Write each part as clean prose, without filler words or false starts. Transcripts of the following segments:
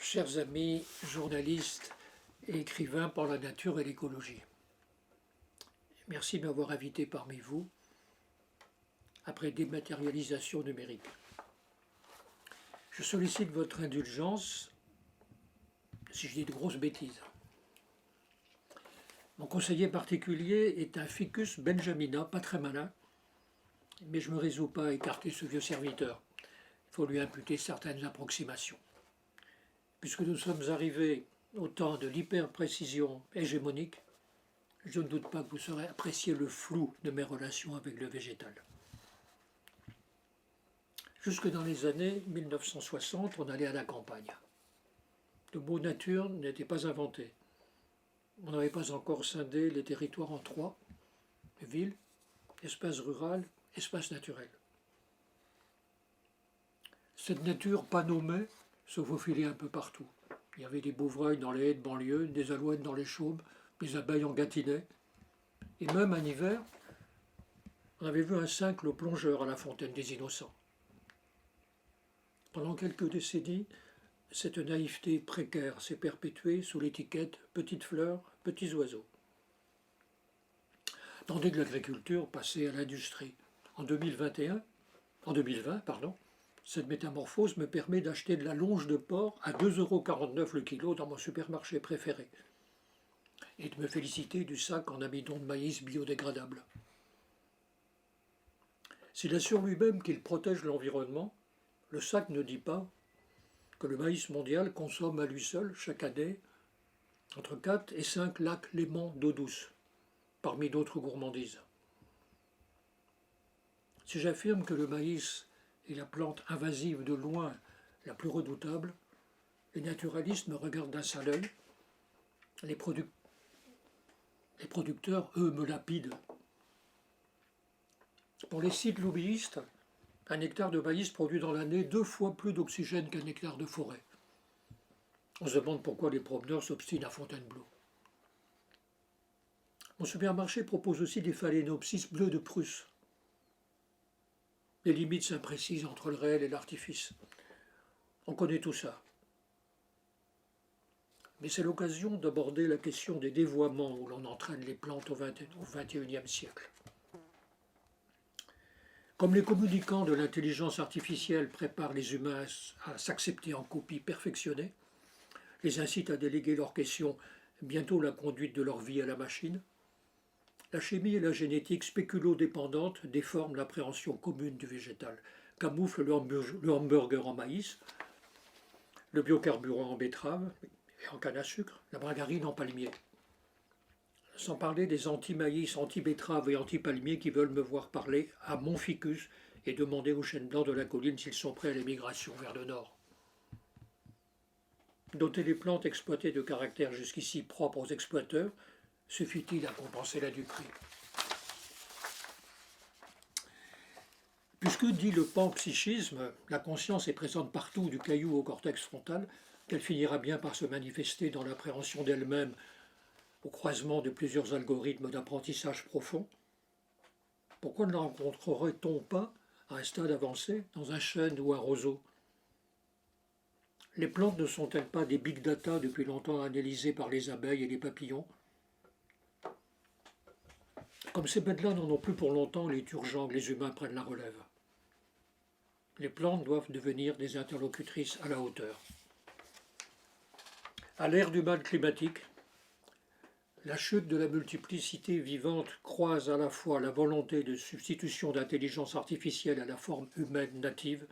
Chers amis, journalistes et écrivains pour la nature et l'écologie, merci de m'avoir invité parmi vous après dématérialisation numérique. Je sollicite votre indulgence si je dis de grosses bêtises. Mon conseiller particulier est un ficus benjamina, pas très malin, mais je ne me résous pas à écarter ce vieux serviteur. Il faut lui imputer certaines approximations. Puisque nous sommes arrivés au temps de l'hyperprécision hégémonique, je ne doute pas que vous saurez apprécier le flou de mes relations avec le végétal. Jusque dans les années 1960, on allait à la campagne. Le mot nature n'était pas inventé. On n'avait pas encore scindé les territoires en trois: ville, espace rural, espace naturel. Cette nature pas nommée se faufilait un peu partout. Il y avait des bouvreuils dans les haies de banlieue, des alouettes dans les chaumes, des abeilles en gâtinais. Et même en hiver, on avait vu un cincle plongeur à la fontaine des innocents. Pendant quelques décennies, cette naïveté précaire s'est perpétuée sous l'étiquette petites fleurs, petits oiseaux. Tandis que l'agriculture passait à l'industrie. En 2020, cette métamorphose me permet d'acheter de la longe de porc à 2,49 € le kilo dans mon supermarché préféré et de me féliciter du sac en amidon de maïs biodégradable. S'il assure lui-même qu'il protège l'environnement, le sac ne dit pas que le maïs mondial consomme à lui seul, chaque année, entre 4 et 5 lacs Léman d'eau douce, parmi d'autres gourmandises. Si j'affirme que le maïs est la plante invasive de loin la plus redoutable, les naturalistes me regardent d'un sale œil. Les producteurs, eux, me lapident. Pour les sites lobbyistes, un hectare de maïs produit dans l'année 2 fois plus d'oxygène qu'un hectare de forêt. On se demande pourquoi les promeneurs s'obstinent à Fontainebleau. Mon supermarché propose aussi des phalaenopsis bleus de Prusse. Les limites s'imprécisent entre le réel et l'artifice. On connaît tout ça. Mais c'est l'occasion d'aborder la question des dévoiements où l'on entraîne les plantes au XXIe siècle. Comme les communicants de l'intelligence artificielle préparent les humains à s'accepter en copie perfectionnée, les incitent à déléguer leurs questions, bientôt la conduite de leur vie à la machine, la chimie et la génétique spéculo-dépendantes déforment l'appréhension commune du végétal, camouflent le hamburger en maïs, le biocarburant en betterave et en canne à sucre, la margarine en palmier. Sans parler des anti-maïs, anti-betteraves et anti-palmiers qui veulent me voir parler à mon ficus et demander aux chênes blancs de la colline s'ils sont prêts à l'émigration vers le nord. Doter les plantes exploitées de caractères jusqu'ici propres aux exploiteurs suffit-il à compenser la duperie? Puisque, dit le panpsychisme, la conscience est présente partout, du caillou au cortex frontal, qu'elle finira bien par se manifester dans l'appréhension d'elle-même au croisement de plusieurs algorithmes d'apprentissage profond, pourquoi ne la rencontrerait-on pas à un stade avancé dans un chêne ou un roseau? Les plantes ne sont-elles pas des big data depuis longtemps analysées par les abeilles et les papillons? Comme ces bêtes-là n'en ont plus pour longtemps, il est urgent que les humains prennent la relève. Les plantes doivent devenir des interlocutrices à la hauteur. À l'ère du mal climatique, la chute de la multiplicité vivante croise à la fois la volonté de substitution d'intelligence artificielle à la forme humaine native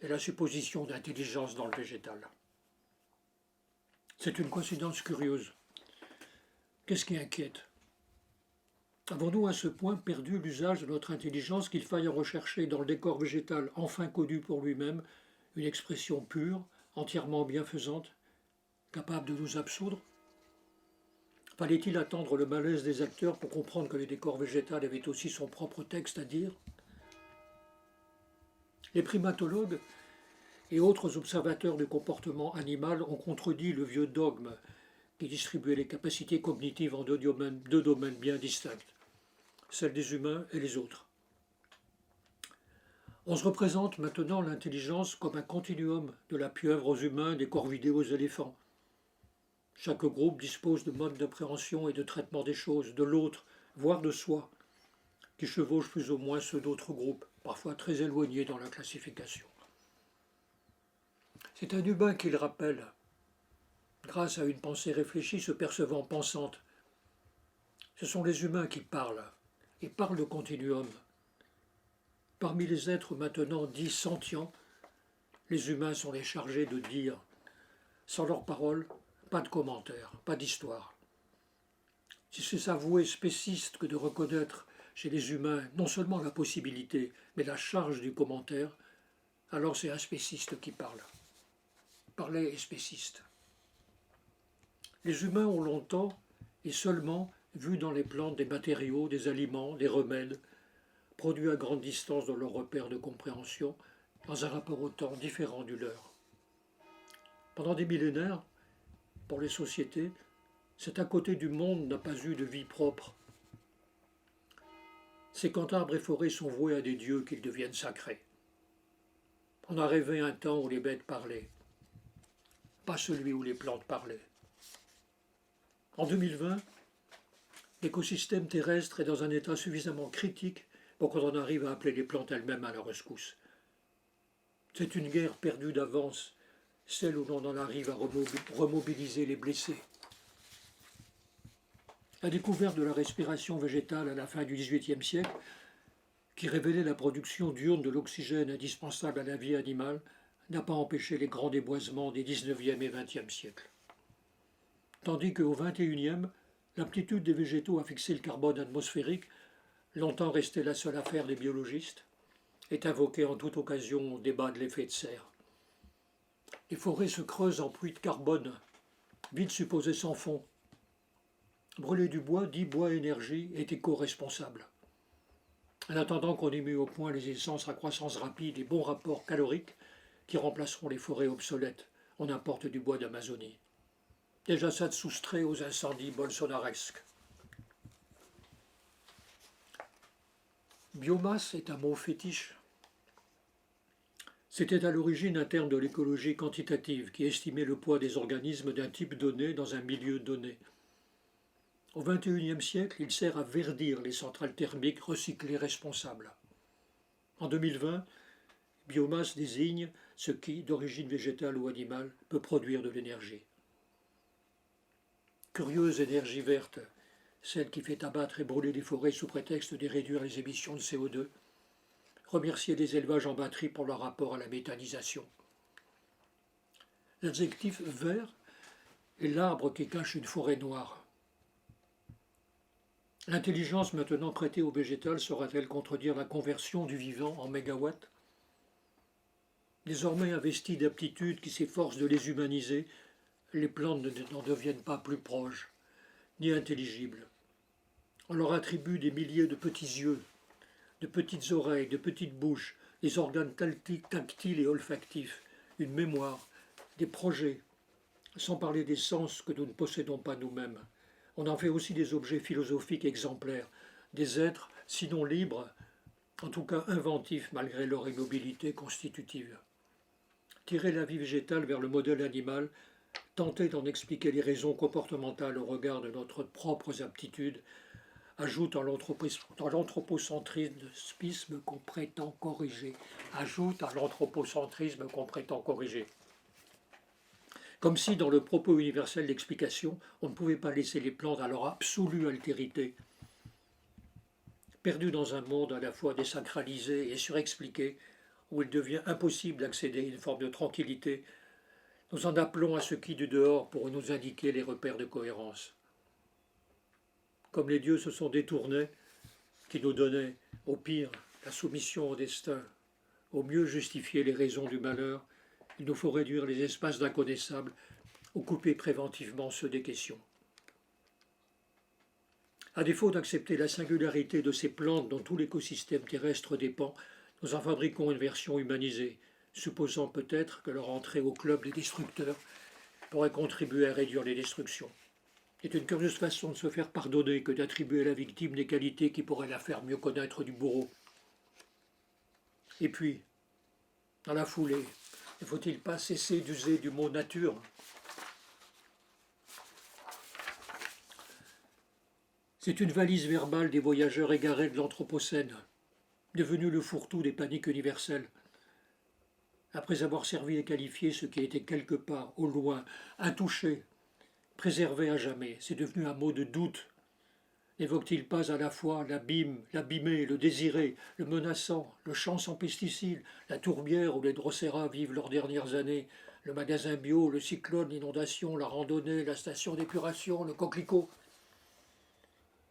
et la supposition d'intelligence dans le végétal. C'est une coïncidence curieuse. Qu'est-ce qui inquiète? Avons-nous à ce point perdu l'usage de notre intelligence qu'il faille en rechercher dans le décor végétal enfin connu pour lui-même une expression pure, entièrement bienfaisante, capable de nous absoudre? Fallait-il attendre le malaise des acteurs pour comprendre que le décor végétal avait aussi son propre texte à dire? Les primatologues et autres observateurs du comportement animal ont contredit le vieux dogme qui distribuait les capacités cognitives en deux domaines bien distincts, celles des humains et les autres. On se représente maintenant l'intelligence comme un continuum, de la pieuvre aux humains, des corvidés aux éléphants. Chaque groupe dispose de modes d'appréhension et de traitement des choses, de l'autre, voire de soi, qui chevauchent plus ou moins ceux d'autres groupes, parfois très éloignés dans la classification. C'est un humain qui le rappelle, grâce à une pensée réfléchie se percevant pensante. Ce sont les humains qui parlent, et par le continuum. Parmi les êtres maintenant dits sentients, les humains sont les chargés de dire. Sans leurs paroles, pas de commentaires, pas d'histoire. Si c'est s'avouer spéciste que de reconnaître chez les humains non seulement la possibilité, mais la charge du commentaire, alors c'est un spéciste qui parle. Parler est spéciste. Les humains ont longtemps et seulement vu dans les plantes des matériaux, des aliments, des remèdes, produits à grande distance dans leur repère de compréhension, dans un rapport au temps différent du leur. Pendant des millénaires, pour les sociétés, cet à côté du monde n'a pas eu de vie propre. C'est quand arbres et forêts sont voués à des dieux qu'ils deviennent sacrés. On a rêvé un temps où les bêtes parlaient, pas celui où les plantes parlaient. En 2020, l'écosystème terrestre est dans un état suffisamment critique pour qu'on en arrive à appeler les plantes elles-mêmes à la rescousse. C'est une guerre perdue d'avance, celle où l'on en arrive à remobiliser les blessés. La découverte de la respiration végétale à la fin du XVIIIe siècle, qui révélait la production diurne de l'oxygène indispensable à la vie animale, n'a pas empêché les grands déboisements des XIXe et XXe siècles. Tandis qu'au XXIe, l'aptitude des végétaux à fixer le carbone atmosphérique, longtemps restée la seule affaire des biologistes, est invoquée en toute occasion au débat de l'effet de serre. Les forêts se creusent en puits de carbone, vide supposé sans fond. Brûler du bois, dit bois énergie, est éco-responsable. En attendant qu'on ait mis au point les essences à croissance rapide et bons rapports caloriques qui remplaceront les forêts obsolètes, on importe du bois d'Amazonie. Déjà ça de soustrait aux incendies bolsonaresques. Biomasse est un mot fétiche. C'était à l'origine un terme de l'écologie quantitative qui estimait le poids des organismes d'un type donné dans un milieu donné. Au XXIe siècle, il sert à verdir les centrales thermiques recyclées responsables. En 2020, biomasse désigne ce qui, d'origine végétale ou animale, peut produire de l'énergie. Curieuse énergie verte, celle qui fait abattre et brûler les forêts sous prétexte de réduire les émissions de CO2. Remercier les élevages en batterie pour leur rapport à la méthanisation. L'adjectif vert est l'arbre qui cache une forêt noire. L'intelligence maintenant prêtée au végétal saura-t-elle contredire la conversion du vivant en mégawatts? Désormais investies d'aptitudes qui s'efforcent de les humaniser, les plantes n'en deviennent pas plus proches, ni intelligibles. On leur attribue des milliers de petits yeux, de petites oreilles, de petites bouches, des organes tactiles et olfactifs, une mémoire, des projets, sans parler des sens que nous ne possédons pas nous-mêmes. On en fait aussi des objets philosophiques exemplaires, des êtres, sinon libres, en tout cas inventifs malgré leur immobilité constitutive. Tirer la vie végétale vers le modèle animal, tenter d'en expliquer les raisons comportementales au regard de notre propres aptitudes, ajoute à l'anthropocentrisme qu'on prétend corriger. Comme si, dans le propos universel d'explication, on ne pouvait pas laisser les plantes à leur absolue altérité. Perdues dans un monde à la fois désacralisé et surexpliqué, où il devient impossible d'accéder à une forme de tranquillité, nous en appelons à ce qui du dehors pour nous indiquer les repères de cohérence. Comme les dieux se sont détournés, qui nous donnaient, au pire, la soumission au destin, au mieux justifier les raisons du malheur, il nous faut réduire les espaces d'inconnaissables ou couper préventivement ceux des questions. À défaut d'accepter la singularité de ces plantes dont tout l'écosystème terrestre dépend, nous en fabriquons une version humanisée, supposant peut-être que leur entrée au club des destructeurs pourrait contribuer à réduire les destructions. C'est une curieuse façon de se faire pardonner que d'attribuer à la victime des qualités qui pourraient la faire mieux connaître du bourreau. Et puis, dans la foulée, ne faut-il pas cesser d'user du mot nature? C'est une valise verbale des voyageurs égarés de l'Anthropocène, devenu le fourre-tout des paniques universelles. Après avoir servi et qualifié ce qui était quelque part, au loin, intouché, préservé à jamais, c'est devenu un mot de doute. N'évoque-t-il pas à la fois l'abîme, l'abîmé, le désiré, le menaçant, le champ sans pesticides, la tourbière où les drosseras vivent leurs dernières années, le magasin bio, le cyclone, l'inondation, la randonnée, la station d'épuration, le coquelicot?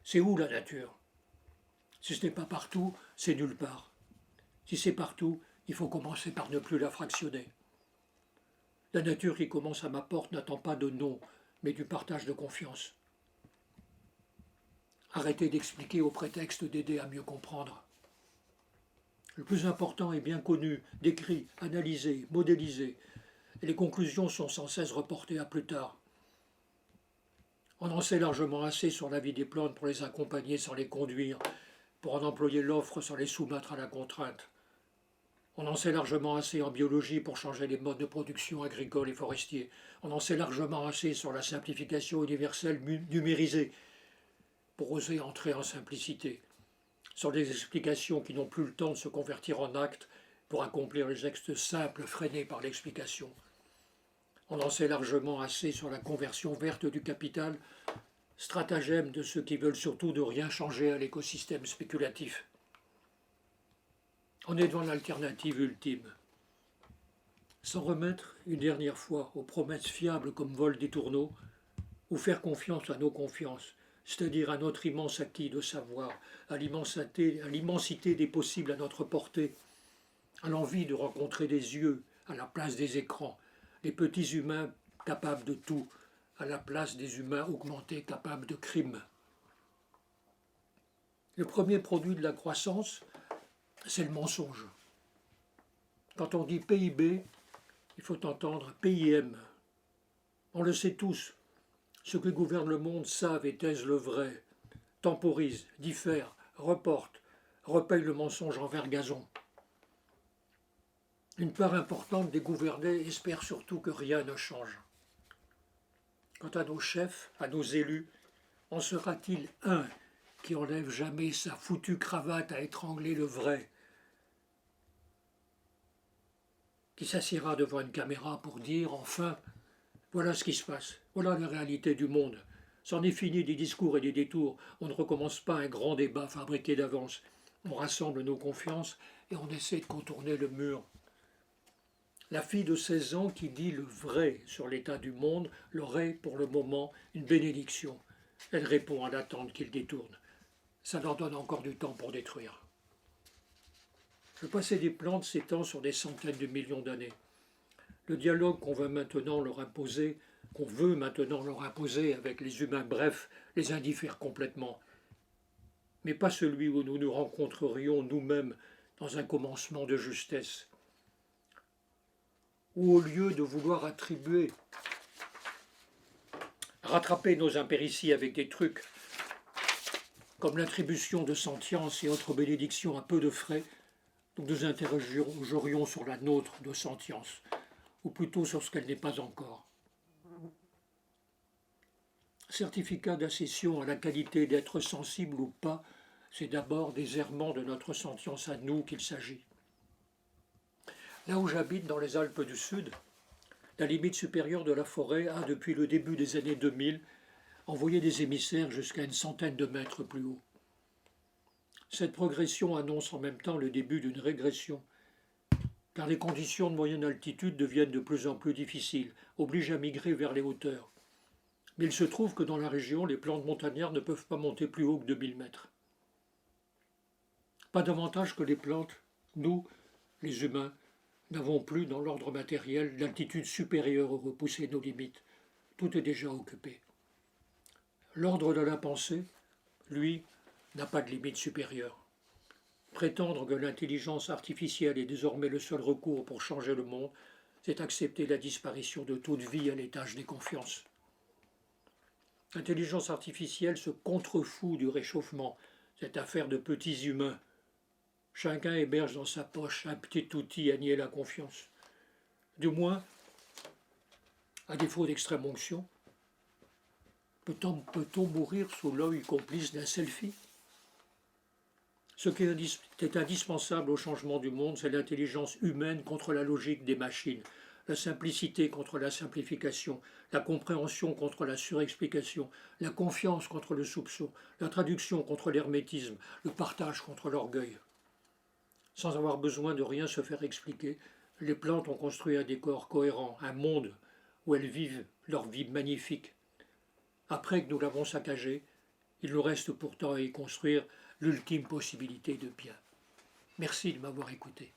C'est où la nature? Si ce n'est pas partout, c'est nulle part. Si c'est partout, il faut commencer par ne plus la fractionner. La nature qui commence à ma porte n'attend pas de nom, mais du partage de confiance. Arrêtez d'expliquer au prétexte d'aider à mieux comprendre. Le plus important est bien connu, décrit, analysé, modélisé, et les conclusions sont sans cesse reportées à plus tard. On en sait largement assez sur la vie des plantes pour les accompagner sans les conduire, pour en employer l'offre sans les soumettre à la contrainte. On en sait largement assez en biologie pour changer les modes de production agricoles et forestiers. On en sait largement assez sur la simplification universelle numérisée pour oser entrer en simplicité, sur des explications qui n'ont plus le temps de se convertir en actes pour accomplir les gestes simples freinés par l'explication. On en sait largement assez sur la conversion verte du capital, stratagème de ceux qui veulent surtout ne rien changer à l'écosystème spéculatif. On est devant l'alternative ultime. S'en remettre une dernière fois aux promesses fiables comme vol des tourneaux, ou faire confiance à nos confiances, c'est-à-dire à notre immense acquis de savoir, à l'immensité des possibles à notre portée, à l'envie de rencontrer des yeux à la place des écrans, les petits humains capables de tout, à la place des humains augmentés capables de crimes. Le premier produit de la croissance, c'est le mensonge. Quand on dit PIB, il faut entendre PIM. On le sait tous, ceux qui gouvernent le monde savent et taisent le vrai, temporisent, diffèrent, reportent, repayent le mensonge en vergazon. Une part importante des gouvernés espère surtout que rien ne change. Quant à nos chefs, à nos élus, en sera-t-il un qui enlève jamais sa foutue cravate à étrangler le vrai, qui s'assiera devant une caméra pour dire enfin « Voilà ce qui se passe, voilà la réalité du monde. C'en est fini des discours et des détours, on ne recommence pas un grand débat fabriqué d'avance. On rassemble nos confiances et on essaie de contourner le mur. » La fille de 16 ans qui dit le vrai sur l'état du monde leur est, pour le moment, une bénédiction. Elle répond à l'attente qu'ils détournent. Ça leur donne encore du temps pour détruire. Le passé des plantes s'étend sur des centaines de millions d'années. Le dialogue qu'on veut maintenant leur imposer avec les humains, bref, les indiffère complètement. Mais pas celui où nous nous rencontrerions nous-mêmes dans un commencement de justesse. Où au lieu de vouloir rattraper nos impérities avec des trucs, comme l'attribution de sentience et autres bénédictions à peu de frais, nous nous interrogerions sur la nôtre de sentience, ou plutôt sur ce qu'elle n'est pas encore. Certificat d'accession à la qualité d'être sensible ou pas, c'est d'abord des errements de notre sentience à nous qu'il s'agit. Là où j'habite, dans les Alpes du Sud, la limite supérieure de la forêt a, depuis le début des années 2000, envoyé des émissaires jusqu'à une centaine de mètres plus haut. Cette progression annonce en même temps le début d'une régression, car les conditions de moyenne altitude deviennent de plus en plus difficiles, obligent à migrer vers les hauteurs. Mais il se trouve que dans la région, les plantes montagnardes ne peuvent pas monter plus haut que 2000 mètres. Pas davantage que les plantes, nous, les humains, n'avons plus, dans l'ordre matériel, d'altitude supérieure où repousser nos limites. Tout est déjà occupé. L'ordre de la pensée, lui, n'a pas de limite supérieure. Prétendre que l'intelligence artificielle est désormais le seul recours pour changer le monde, c'est accepter la disparition de toute vie à l'étage des confiances. L'intelligence artificielle se contrefout du réchauffement, cette affaire de petits humains. Chacun héberge dans sa poche un petit outil à nier la confiance. Du moins, à défaut d'extrême onction, peut-on mourir sous l'œil complice d'un selfie? Ce qui est indispensable au changement du monde, c'est l'intelligence humaine contre la logique des machines, la simplicité contre la simplification, la compréhension contre la surexplication, la confiance contre le soupçon, la traduction contre l'hermétisme, le partage contre l'orgueil. Sans avoir besoin de rien se faire expliquer, les plantes ont construit un décor cohérent, un monde où elles vivent leur vie magnifique. Après que nous l'avons saccagé, il nous reste pourtant à y construire l'ultime possibilité de bien. Merci de m'avoir écouté.